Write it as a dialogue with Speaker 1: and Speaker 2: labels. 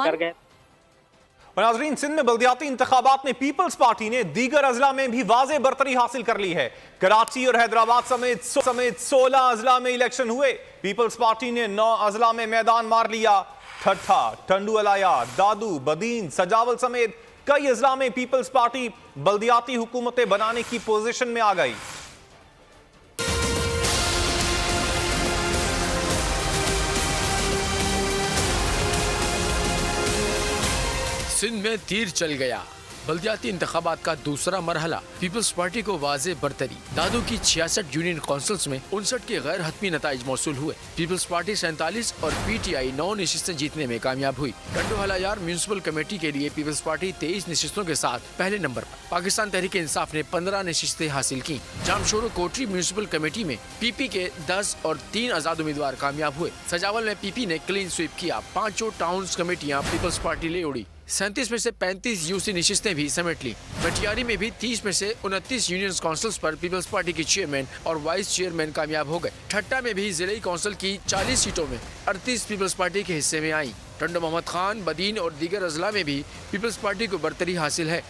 Speaker 1: कर गए।
Speaker 2: नाज़रीन, सिंध में बल्दियाती इंतखाबात में पीपल्स पार्टी ने दीगर अजला में भी वाज़े बरतरी हासिल कर ली है। कराची और हैदराबाद समेत 16 अजला में इलेक्शन हुए। पीपल्स पार्टी ने 9 अजला में मैदान मार लिया। ठट्ठा, टंडू अलाया, दादू, बदीन, सजावल समेत कई अजला में पीपल्स पार्टी बल्दियाती हुकूमतें बनाने की पोजीशन में आ गई।
Speaker 3: सिंध में तीर चल गया। बल्दियाती इंतखाबात का दूसरा मरहला, पीपल्स पार्टी को वाज़े बरतरी। दादू की 66 यूनियन काउंसिल्स में 59 के गैर हतमी नताइज मौसूल हुए। पीपल्स पार्टी 47 और पीटीआई 9 नशिस्तें जीतने में कामयाब हुई। टंडू हलायार म्यूनिसिपल कमेटी के लिए पीपल्स पार्टी 23 नशिस्तों के साथ पहले नंबर पर। पाकिस्तान तहरीक इंसाफ ने 15 नशिस्तें हासिल की। जामशोरो कोटरी म्यूनिसिपल कमेटी में पीपी के 10 और 3 आजाद उम्मीदवार कामयाब हुए। सजावल में पीपी ने क्लीन स्वीप किया। 5 टाउन कमेटियाँ पीपल्स पार्टी ले उड़ी। 37 में से 35 यूसी नशिस्तें भी समेट ली। मटियारी में भी 30 में से 29 यूनियन काउंसिल्स पर पीपल्स पार्टी के चेयरमैन और वाइस चेयरमैन कामयाब हो गए। ठट्टा में भी जिले काउंसिल की 40 सीटों में 38 पीपल्स पार्टी के हिस्से में आई। टंडो मोहम्मद खान, बदीन और दीगर अजला में भी पीपल्स पार्टी को बरतरी हासिल है।